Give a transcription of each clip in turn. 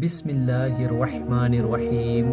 بسم اللہ الرحمن الرحیم۔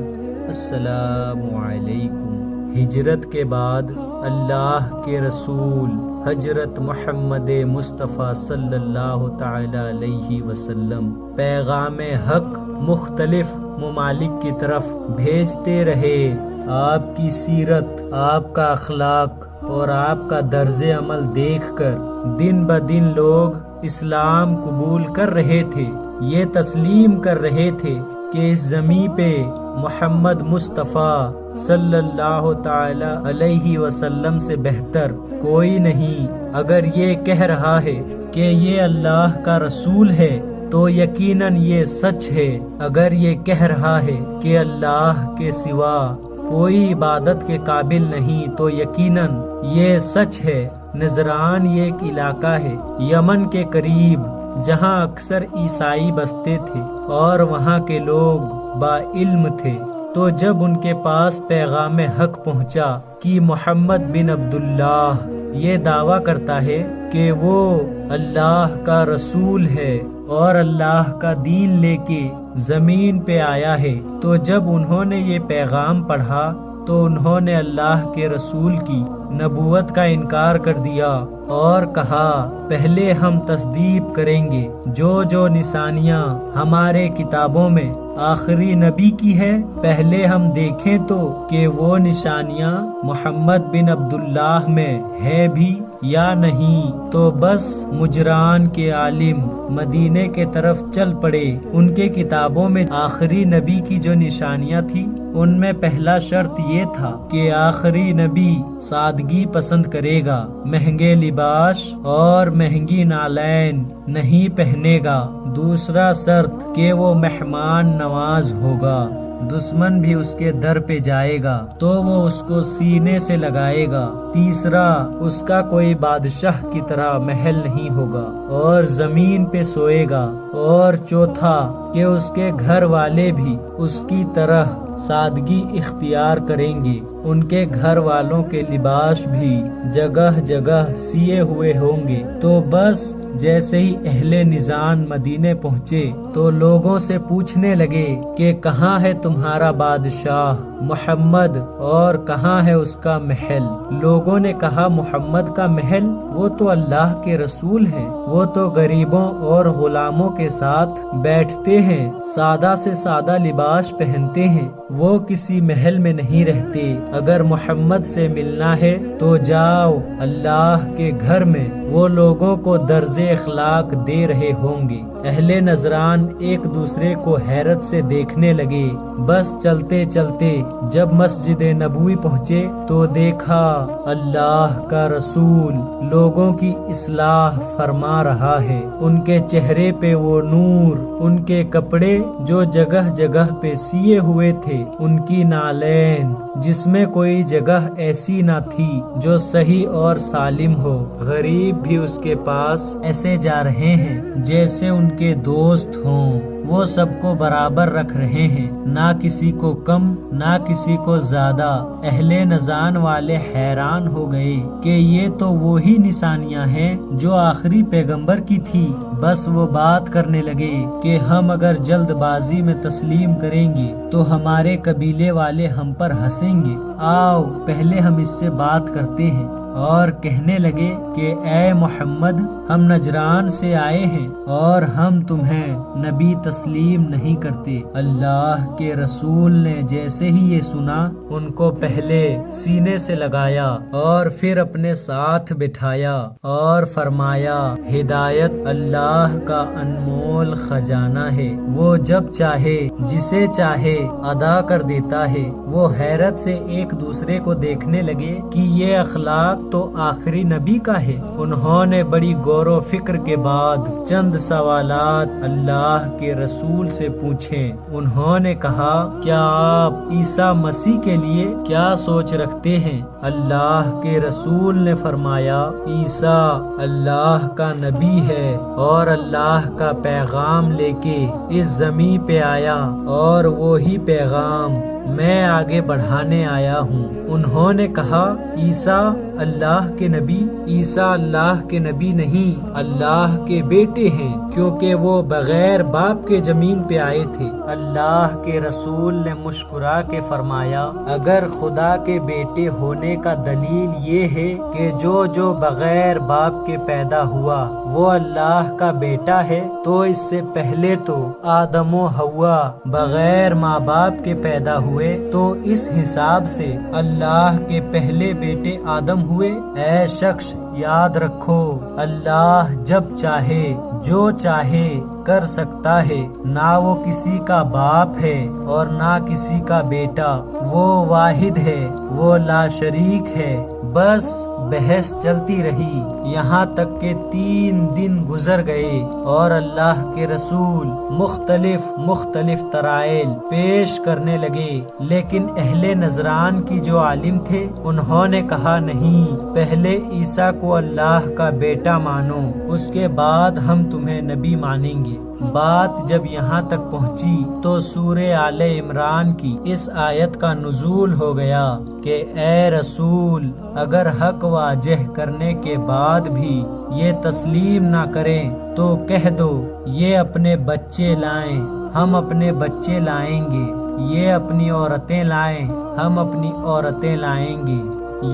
السلام علیکم۔ ہجرت کے بعد اللہ کے رسول حضرت محمد مصطفیٰ صلی اللہ تعالی علیہ وسلم پیغام حق مختلف ممالک کی طرف بھیجتے رہے۔ آپ کی سیرت، آپ کا اخلاق اور آپ کا طرز عمل دیکھ کر دن بدن لوگ اسلام قبول کر رہے تھے، یہ تسلیم کر رہے تھے کہ اس زمین پہ محمد مصطفیٰ صلی اللہ تعالی علیہ وسلم سے بہتر کوئی نہیں۔ اگر یہ کہہ رہا ہے کہ یہ اللہ کا رسول ہے تو یقیناً یہ سچ ہے۔ اگر یہ کہہ رہا ہے کہ اللہ کے سوا کوئی عبادت کے قابل نہیں تو یقیناً یہ سچ ہے۔ نجران یہ ایک علاقہ ہے یمن کے قریب جہاں اکثر عیسائی بستے تھے اور وہاں کے لوگ با علم تھے۔ تو جب ان کے پاس پیغام حق پہنچا کہ محمد بن عبداللہ یہ دعویٰ کرتا ہے کہ وہ اللہ کا رسول ہے اور اللہ کا دین لے کے زمین پہ آیا ہے، تو جب انہوں نے یہ پیغام پڑھا تو انہوں نے اللہ کے رسول کی نبوت کا انکار کر دیا اور کہا پہلے ہم تصدیق کریں گے جو نشانیاں ہمارے کتابوں میں آخری نبی کی ہے، پہلے ہم دیکھیں تو کہ وہ نشانیاں محمد بن عبداللہ میں ہے بھی یا نہیں۔ تو بس مجران کے عالم مدینے کے طرف چل پڑے۔ ان کے کتابوں میں آخری نبی کی جو نشانیاں تھی ان میں پہلا شرط یہ تھا کہ آخری نبی سادگی پسند کرے گا، مہنگے لباس اور مہنگی نالین نہیں پہنے گا۔ دوسرا شرط کہ وہ مہمان نواز ہوگا، دشمن بھی اس کے در پہ جائے گا تو وہ اس کو سینے سے لگائے گا۔ تیسرا اس کا کوئی بادشاہ کی طرح محل نہیں ہوگا اور زمین پہ سوئے گا۔ اور چوتھا کہ اس کے گھر والے بھی اس کی طرح سادگی اختیار کریں گے، ان کے گھر والوں کے لباس بھی جگہ جگہ سیے ہوئے ہوں گے۔ تو بس جیسے ہی اہل نژاد مدینے پہنچے تو لوگوں سے پوچھنے لگے کہ کہاں ہے تمہارا بادشاہ محمد اور کہاں ہے اس کا محل؟ لوگوں نے کہا محمد کا محل؟ وہ تو اللہ کے رسول ہیں، وہ تو غریبوں اور غلاموں کے ساتھ بیٹھتے ہیں، سادہ سے سادہ لباس پہنتے ہیں، وہ کسی محل میں نہیں رہتے۔ اگر محمد سے ملنا ہے تو جاؤ اللہ کے گھر میں، وہ لوگوں کو درز اخلاق دے رہے ہوں گے۔ اہل نجران ایک دوسرے کو حیرت سے دیکھنے لگے۔ بس چلتے چلتے جب مسجد نبوی پہنچے تو دیکھا اللہ کا رسول لوگوں کی اصلاح فرما رہا ہے، ان کے چہرے پہ وہ نور، ان کے کپڑے جو جگہ جگہ پہ سیے ہوئے تھے، ان کی نالین جس میں کوئی جگہ ایسی نہ تھی جو صحیح اور سالم ہو۔ غریب بھی اس کے پاس ایسے جا رہے ہیں جیسے ان کے دوست ہوں، وہ سب کو برابر رکھ رہے ہیں، نہ کسی کو کم نہ کسی کو زیادہ۔ اہل نژاد والے حیران ہو گئے کہ یہ تو وہی نشانیاں ہیں جو آخری پیغمبر کی تھی۔ بس وہ بات کرنے لگے کہ ہم اگر جلد بازی میں تسلیم کریں گے تو ہمارے قبیلے والے ہم پر ہنسیں گے، آؤ پہلے ہم اس سے بات کرتے ہیں۔ اور کہنے لگے کہ اے محمد، ہم نجران سے آئے ہیں اور ہم تمہیں نبی تسلیم نہیں کرتے۔ اللہ کے رسول نے جیسے ہی یہ سنا ان کو پہلے سینے سے لگایا اور پھر اپنے ساتھ بٹھایا اور فرمایا ہدایت اللہ کا انمول خزانہ ہے، وہ جب چاہے جسے چاہے عطا کر دیتا ہے۔ وہ حیرت سے ایک دوسرے کو دیکھنے لگے کہ یہ اخلاق تو آخری نبی کا ہے۔ انہوں نے بڑی غور و فکر کے بعد چند سوالات اللہ کے رسول سے پوچھے۔ انہوں نے کہا کیا آپ عیسیٰ مسیح کے لیے کیا سوچ رکھتے ہیں؟ اللہ کے رسول نے فرمایا عیسیٰ اللہ کا نبی ہے اور اللہ کا پیغام لے کے اس زمین پہ آیا اور وہی پیغام میں آگے بڑھانے آیا ہوں۔ انہوں نے کہا عیسیٰ اللہ کے نبی؟ عیسیٰ اللہ کے نبی نہیں، اللہ کے بیٹے ہیں، کیونکہ وہ بغیر باپ کے زمین پہ آئے تھے۔ اللہ کے رسول نے مسکرا کے فرمایا اگر خدا کے بیٹے ہونے کا دلیل یہ ہے کہ جو بغیر باپ کے پیدا ہوا وہ اللہ کا بیٹا ہے، تو اس سے پہلے تو آدم و حوا بغیر ماں باپ کے پیدا ہوئے، تو اس حساب سے اللہ کے پہلے بیٹے آدم ہوئے۔ اے شخص یاد رکھو، اللہ جب چاہے جو چاہے کر سکتا ہے، نہ وہ کسی کا باپ ہے اور نہ کسی کا بیٹا، وہ واحد ہے، وہ لا شریک ہے۔ بس بحث چلتی رہی یہاں تک کہ 3 دن گزر گئے اور اللہ کے رسول مختلف دلائل پیش کرنے لگے، لیکن اہل نجران کی جو عالم تھے انہوں نے کہا نہیں، پہلے عیسیٰ کو اللہ کا بیٹا مانو، اس کے بعد ہم تمہیں نبی مانیں گے۔ بات جب یہاں تک پہنچی تو سورہ آل عمران کی اس آیت کا نزول ہو گیا کہ اے رسول، اگر حق واضح کرنے کے بعد بھی یہ تسلیم نہ کریں تو کہہ دو یہ اپنے بچے لائیں، ہم اپنے بچے لائیں گے، یہ اپنی عورتیں لائیں، ہم اپنی عورتیں لائیں گے،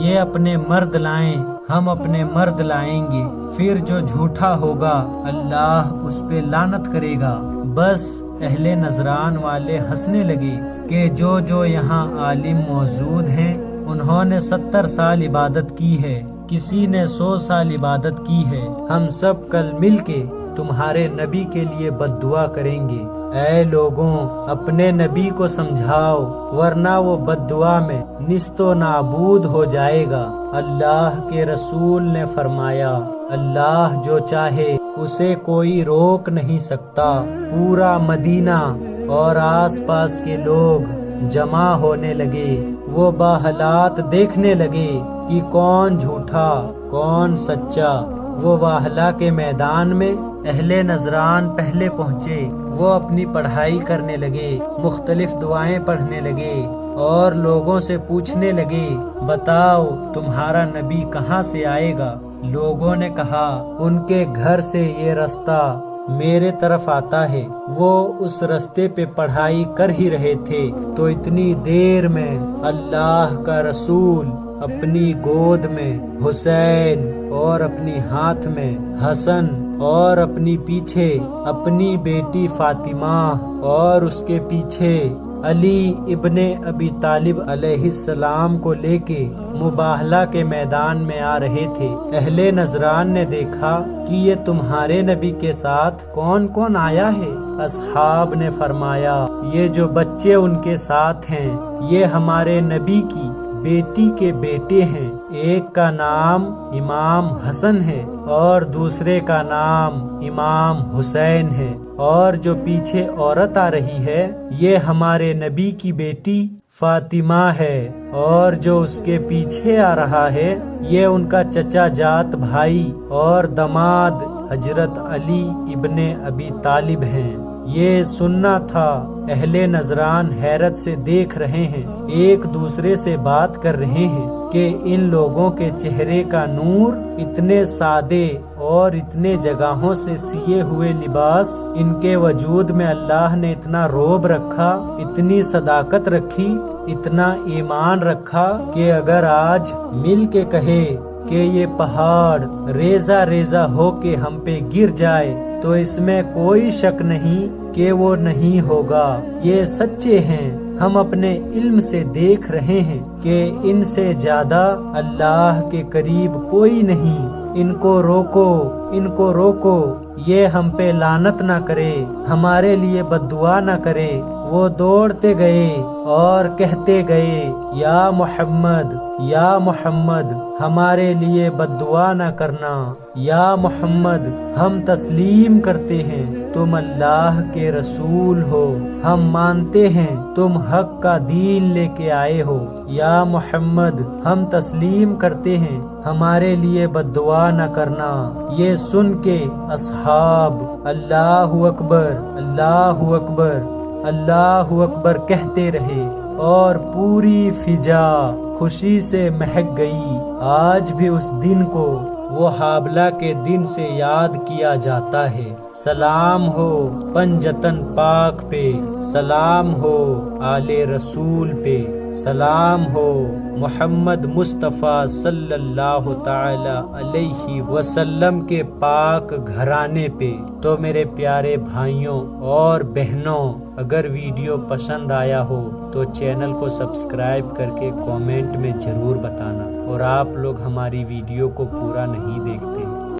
یہ اپنے مرد لائیں، ہم اپنے مرد لائیں گے، پھر جو جھوٹا ہوگا اللہ اس پہ لعنت کرے گا۔ بس اہل نجران والے ہنسنے لگے کہ جو یہاں عالم موجود ہیں انہوں نے 70 سال عبادت کی ہے، کسی نے 100 سال عبادت کی ہے، ہم سب کل مل کے تمہارے نبی کے لیے بد دعا کریں گے۔ اے لوگوں، اپنے نبی کو سمجھاؤ ورنہ وہ بد دعا میں نیست و نابود ہو جائے گا۔ اللہ کے رسول نے فرمایا اللہ جو چاہے اسے کوئی روک نہیں سکتا۔ پورا مدینہ اور آس پاس کے لوگ جمع ہونے لگے، وہ باحالات دیکھنے لگے کہ کون جھوٹا کون سچا۔ وہ واہلا کے میدان میں اہل نجران پہلے پہنچے، وہ اپنی پڑھائی کرنے لگے، مختلف دعائیں پڑھنے لگے اور لوگوں سے پوچھنے لگے بتاؤ تمہارا نبی کہاں سے آئے گا؟ لوگوں نے کہا ان کے گھر سے یہ رستہ میرے طرف آتا ہے۔ وہ اس رستے پہ پڑھائی کر ہی رہے تھے تو اتنی دیر میں اللہ کا رسول اپنی گود میں حسین اور اپنی ہاتھ میں حسن اور اپنی پیچھے اپنی بیٹی فاطمہ اور اس کے پیچھے علی ابن ابی طالب علیہ السلام کو لے کے مباہلہ کے میدان میں آ رہے تھے۔ اہل نجران نے دیکھا کہ یہ تمہارے نبی کے ساتھ کون کون آیا ہے؟ اصحاب نے فرمایا یہ جو بچے ان کے ساتھ ہیں یہ ہمارے نبی کی بیٹی کے بیٹے ہیں، ایک کا نام امام حسن ہے اور دوسرے کا نام امام حسین ہے، اور جو پیچھے عورت آ رہی ہے یہ ہمارے نبی کی بیٹی فاطمہ ہے، اور جو اس کے پیچھے آ رہا ہے یہ ان کا چچا جات بھائی اور دماد حضرت علی ابن ابی طالب ہیں۔ یہ سننا تھا۔ اہل نجران حیرت سے دیکھ رہے ہیں، ایک دوسرے سے بات کر رہے ہیں کہ ان لوگوں کے چہرے کا نور، اتنے سادے اور اتنے جگہوں سے سیے ہوئے لباس، ان کے وجود میں اللہ نے اتنا روب رکھا، اتنی صداقت رکھی، اتنا ایمان رکھا کہ اگر آج مل کے کہے کہ یہ پہاڑ ریزہ ریزہ ہو کے ہم پہ گر جائے تو اس میں کوئی شک نہیں کہ وہ نہیں ہوگا۔ یہ سچے ہیں، ہم اپنے علم سے دیکھ رہے ہیں کہ ان سے زیادہ اللہ کے قریب کوئی نہیں۔ ان کو روکو، ان کو روکو، یہ ہم پہ لعنت نہ کرے، ہمارے لیے بد دعا نہ کرے۔ وہ دوڑتے گئے اور کہتے گئے یا محمد یا محمد ہمارے لیے بد دعا نہ کرنا، یا محمد ہم تسلیم کرتے ہیں تم اللہ کے رسول ہو، ہم مانتے ہیں تم حق کا دین لے کے آئے ہو، یا محمد ہم تسلیم کرتے ہیں ہمارے لیے بد دعا نہ کرنا۔ یہ سن کے اصحاب اللہ اکبر اللہ اکبر اللہ اکبر کہتے رہے اور پوری فضا خوشی سے مہک گئی۔ آج بھی اس دن کو وہ حابلہ کے دن سے یاد کیا جاتا ہے۔ سلام ہو پنجتن پاک پہ، سلام ہو آل رسول پہ، سلام ہو محمد مصطفیٰ صلی اللہ تعالی علیہ وسلم کے پاک گھرانے پہ۔ تو میرے پیارے بھائیوں اور بہنوں، اگر ویڈیو پسند آیا ہو تو چینل کو سبسکرائب کر کے کامنٹ میں ضرور بتانا، اور آپ لوگ ہماری ویڈیو کو پورا نہیں دیکھتے